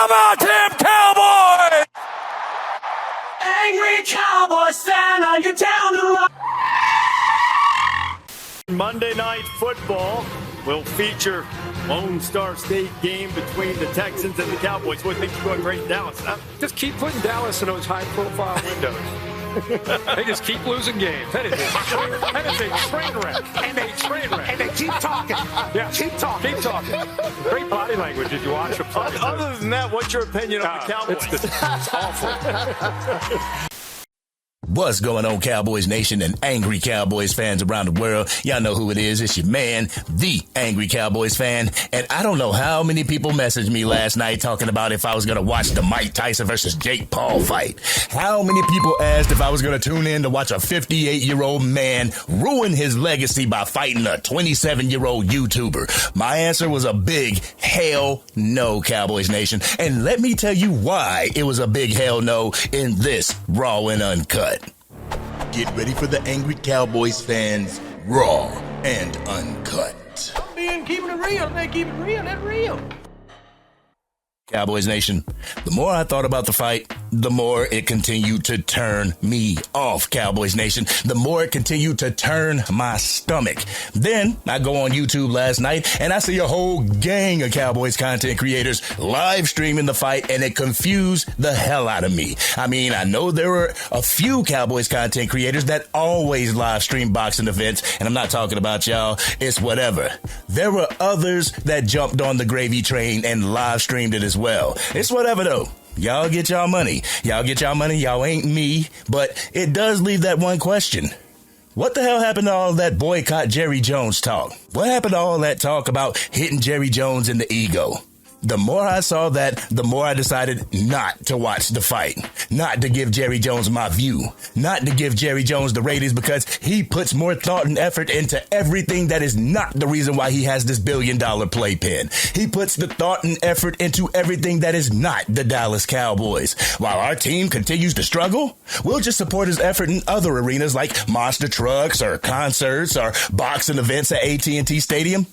How about them Cowboys? Angry Cowboys Fan, are you down to run? Monday Night Football will feature Lone Star State game between the Texans and the Cowboys. What makes you going great in Dallas, huh? Just keep putting Dallas in those high-profile windows. They just keep losing games. That is a train wreck. And they keep talking. Yeah, keep talking. Great body language as you watch them play. Other than that, what's your opinion on the Cowboys? It's awful. What's going on, Cowboys Nation and Angry Cowboys fans around the world? Y'all know who it is. It's your man, the Angry Cowboys Fan. And I don't know how many people messaged me last night talking about if I was going to watch the Mike Tyson versus Jake Paul fight. How many people asked if I was going to tune in to watch a 58-year-old man ruin his legacy by fighting a 27-year-old YouTuber? My answer was a big hell no, Cowboys Nation. And let me tell you why it was a big hell no in this Raw and Uncut. Get ready for the Angry Cowboys fans, Raw and Uncut. I'm keeping it real. They keep it real. That's real. Cowboys Nation, the more I thought about the fight, the more it continued to turn me off, Cowboys Nation. The more it continued to turn my stomach. Then I go on YouTube last night and I see a whole gang of Cowboys content creators live streaming the fight, and it confused the hell out of me. I mean, I know there were a few Cowboys content creators that always live stream boxing events, and I'm not talking about y'all. It's whatever. There were others that jumped on the gravy train and live streamed it as well. It's whatever though. Y'all get y'all money. Y'all ain't me. But it does leave that one question. What the hell happened to all that boycott Jerry Jones talk? What happened to all that talk about hitting Jerry Jones in the ego? The more I saw that, the more I decided not to watch the fight. Not to give Jerry Jones my view. Not to give Jerry Jones the ratings, because he puts more thought and effort into everything that is not the reason why he has this $1 billion playpen. He puts the thought and effort into everything that is not the Dallas Cowboys. While our team continues to struggle, we'll just support his effort in other arenas like monster trucks or concerts or boxing events at AT&T Stadium.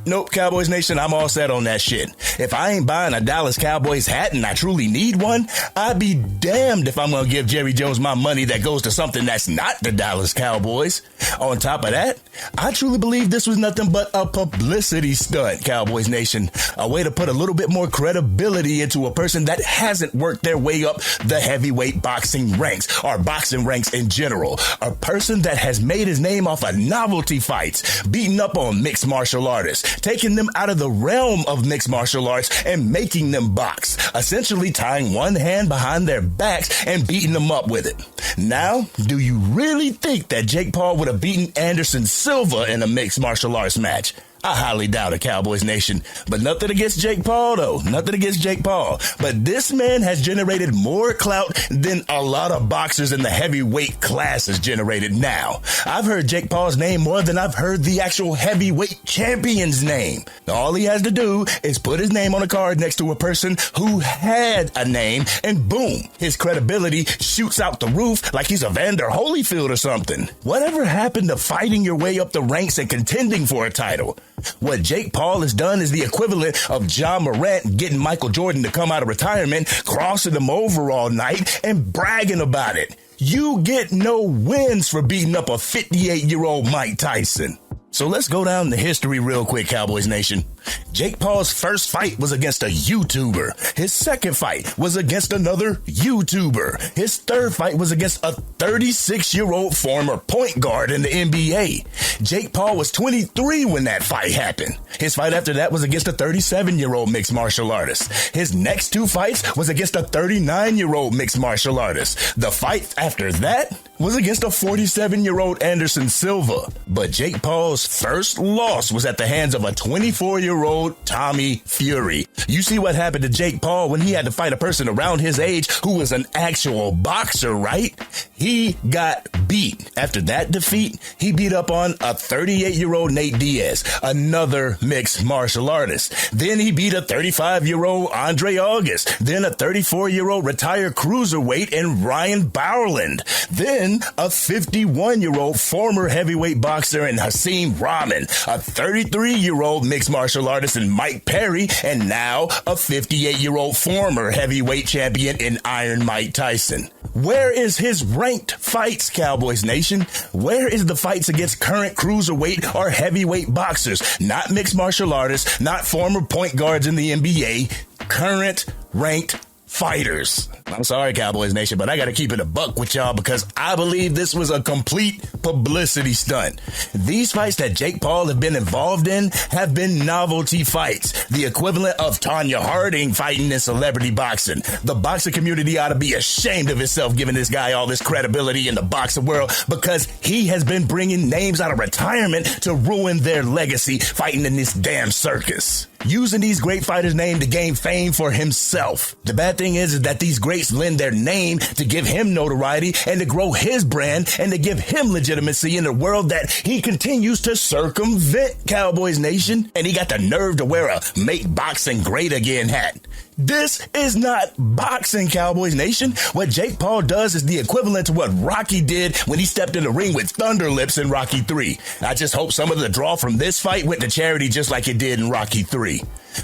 Nope, Cowboys Nation, I'm all set on that shit. If I ain't buying a Dallas Cowboys hat and I truly need one, I'd be damned if I'm going to give Jerry Jones my money that goes to something that's not the Dallas Cowboys. On top of that, I truly believe this was nothing but a publicity stunt, Cowboys Nation. A way to put a little bit more credibility into a person that hasn't worked their way up the heavyweight boxing ranks, or boxing ranks in general. A person that has made his name off of novelty fights, beating up on mixed martial artists, taking them out of the realm of mixed martial arts and making them box, essentially tying one hand behind their backs and beating them up with it. Now, do you really think that Jake Paul would have beaten Anderson Silva in a mixed martial arts match? I highly doubt it, Cowboys Nation. But nothing against Jake Paul, though. Nothing against Jake Paul. But this man has generated more clout than a lot of boxers in the heavyweight class has generated now. I've heard Jake Paul's name more than I've heard the actual heavyweight champion's name. All he has to do is put his name on a card next to a person who had a name, and boom, his credibility shoots out the roof like he's Evander Holyfield or something. Whatever happened to fighting your way up the ranks and contending for a title? What Jake Paul has done is the equivalent of John Morant getting Michael Jordan to come out of retirement, crossing him over all night, and bragging about it. You get no wins for beating up a 58-year-old Mike Tyson. So let's go down the history real quick, Cowboys Nation. Jake Paul's first fight was against a YouTuber. His second fight was against another YouTuber. His third fight was against a 36-year-old former point guard in the NBA. Jake Paul was 23 when that fight happened. His fight after that was against a 37-year-old mixed martial artist. His next two fights was against a 39-year-old mixed martial artist. The fight after that was against a 47-year-old Anderson Silva. But Jake Paul's first loss was at the hands of a 24-year-old Tommy Fury. You see what happened to Jake Paul when he had to fight a person around his age who was an actual boxer, right? He got beat. After that defeat, he beat up on a 38-year-old Nate Diaz, another mixed martial artist. Then he beat a 35-year-old Andre August. Then a 34-year-old retired cruiserweight in Ryan Bowerland. Then a 51-year-old former heavyweight boxer in Hasim Rahman, a 33-year-old mixed martial artist in Mike Perry, and now a 58-year-old former heavyweight champion in Iron Mike Tyson. Where is his ranked fights, Cowboys Nation? Where is the fights against current cruiserweight or heavyweight boxers? Not mixed martial artists, not former point guards in the NBA, current ranked fighters. I'm sorry, Cowboys Nation, but I got to keep it a buck with y'all because I believe this was a complete publicity stunt. These fights that Jake Paul have been involved in have been novelty fights, the equivalent of Tonya Harding fighting in celebrity boxing. The boxing community ought to be ashamed of itself giving this guy all this credibility in the boxing world because he has been bringing names out of retirement to ruin their legacy fighting in this damn circus. Using these great fighters' name to gain fame for himself. The bad thing is that these greats lend their name to give him notoriety and to grow his brand and to give him legitimacy in a world that he continues to circumvent, Cowboys Nation. And he got the nerve to wear a Make Boxing Great Again hat. This is not boxing, Cowboys Nation. What Jake Paul does is the equivalent to what Rocky did when he stepped in the ring with Thunder Lips in Rocky 3. I just hope some of the draw from this fight went to charity just like it did in Rocky 3.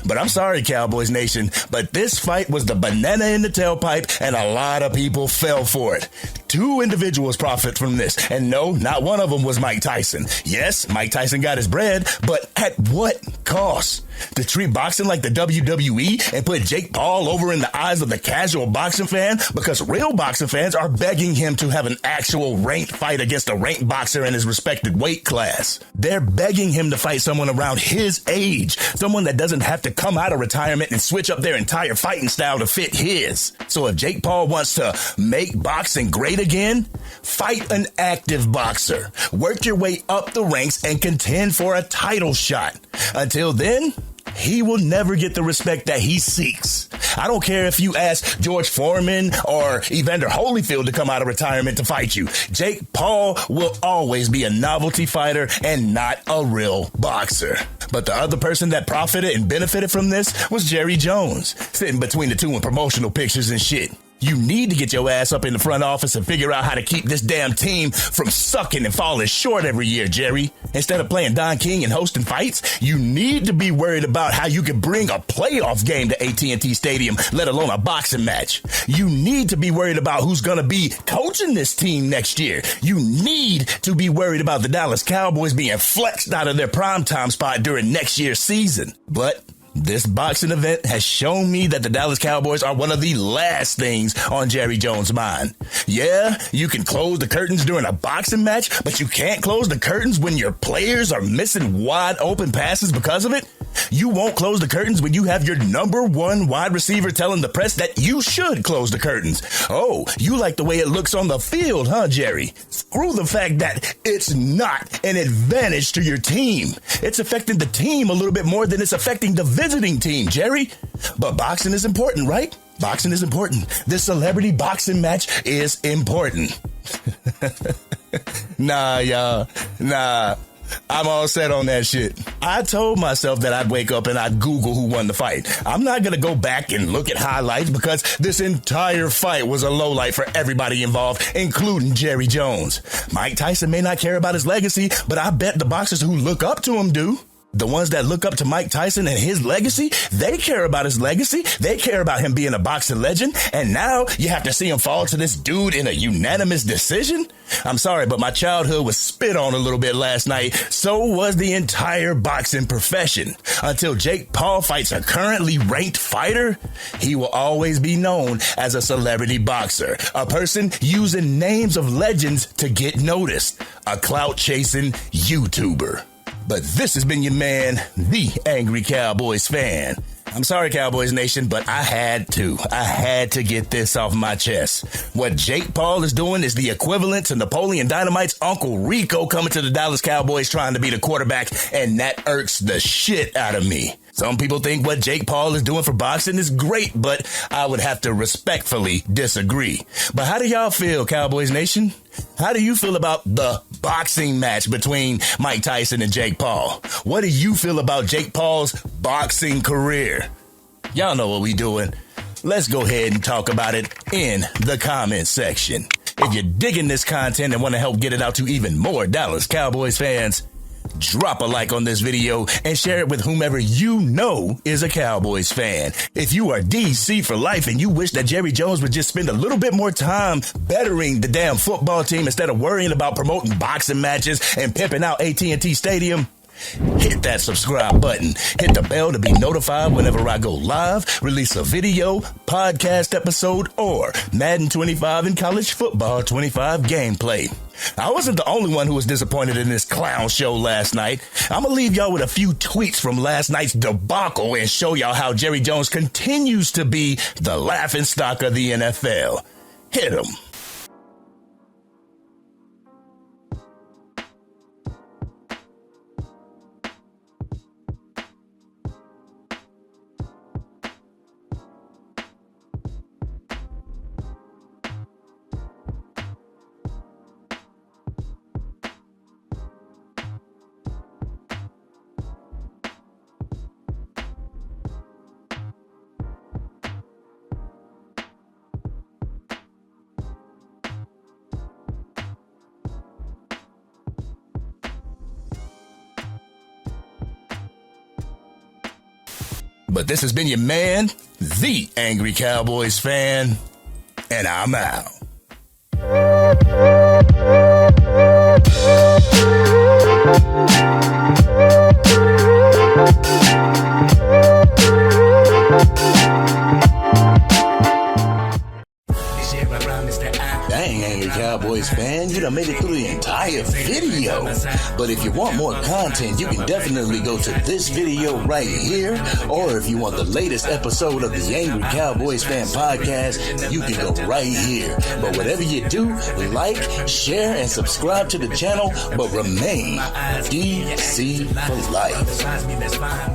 But I'm sorry, Cowboys Nation, but this fight was the banana in the tailpipe, and a lot of people fell for it. 2 individuals profit from this, and no, not one of them was Mike Tyson. Yes, Mike Tyson got his bread, but at what cost? To treat boxing like the WWE and put Jake Paul over in the eyes of the casual boxing fan because real boxing fans are begging him to have an actual ranked fight against a ranked boxer in his respected weight class. They're begging him to fight someone around his age, someone that doesn't have to come out of retirement and switch up their entire fighting style to fit his. So if Jake Paul wants to make boxing great again, fight an active boxer. Work your way up the ranks and contend for a title shot. Until then, he will never get the respect that he seeks. I don't care if you ask George Foreman or Evander Holyfield to come out of retirement to fight you. Jake Paul will always be a novelty fighter and not a real boxer. But the other person that profited and benefited from this was Jerry Jones, sitting between the two in promotional pictures and shit. You need to get your ass up in the front office and figure out how to keep this damn team from sucking and falling short every year, Jerry. Instead of playing Don King and hosting fights, you need to be worried about how you can bring a playoff game to AT&T Stadium, let alone a boxing match. You need to be worried about who's going to be coaching this team next year. You need to be worried about the Dallas Cowboys being flexed out of their primetime spot during next year's season. But this boxing event has shown me that the Dallas Cowboys are one of the last things on Jerry Jones' mind. Yeah, you can close the curtains during a boxing match, but you can't close the curtains when your players are missing wide open passes because of it. You won't close the curtains when you have your number one wide receiver telling the press that you should close the curtains. Oh, you like the way it looks on the field, huh, Jerry? Screw the fact that it's not an advantage to your team. It's affecting the team a little bit more than it's affecting the visiting team, Jerry. But boxing is important, right? Boxing is important. This celebrity boxing match is important. Nah, y'all. Nah. I'm all set on that shit. I told myself that I'd wake up and I'd Google who won the fight. I'm not going to go back and look at highlights because this entire fight was a lowlight for everybody involved, including Jerry Jones. Mike Tyson may not care about his legacy, but I bet the boxers who look up to him do. The ones that look up to Mike Tyson and his legacy, they care about his legacy. They care about him being a boxing legend. And now you have to see him fall to this dude in a unanimous decision? I'm sorry, but my childhood was spit on a little bit last night. So was the entire boxing profession. Until Jake Paul fights a currently ranked fighter, he will always be known as a celebrity boxer. A person using names of legends to get noticed. A clout-chasing YouTuber. But this has been your man, the Angry Cowboys Fan. I'm sorry, Cowboys Nation, but I had to get this off my chest. What Jake Paul is doing is the equivalent to Napoleon Dynamite's Uncle Rico coming to the Dallas Cowboys trying to be the quarterback, and that irks the shit out of me. Some people think what Jake Paul is doing for boxing is great, but I would have to respectfully disagree. But how do y'all feel, Cowboys Nation? How do you feel about the boxing match between Mike Tyson and Jake Paul? What do you feel about Jake Paul's boxing career? Y'all know what we doing. Let's go ahead and talk about it in the comments section. If you're digging this content and want to help get it out to even more Dallas Cowboys fans, drop a like on this video and share it with whomever you know is a Cowboys fan. If you are DC for life and you wish that Jerry Jones would just spend a little bit more time bettering the damn football team instead of worrying about promoting boxing matches and pimping out AT&T Stadium, hit that subscribe button. Hit the bell to be notified whenever I go live, release a video, podcast episode, or Madden 25 and College Football 25 gameplay. I wasn't the only one who was disappointed in this clown show last night. I'm gonna leave y'all with a few tweets from last night's debacle and show y'all how Jerry Jones continues to be the laughingstock of the NFL. Hit him. But this has been your man, the Angry Cowboys Fan, and I'm out. Dang, Angry Cowboys fan, you done made it through the entire video. But if you want more content, you can definitely go to this video right here. Or if you want the latest episode of the Angry Cowboys Fan podcast, you can go right here. But whatever you do, like, share, and subscribe to the channel, but remain DC for life.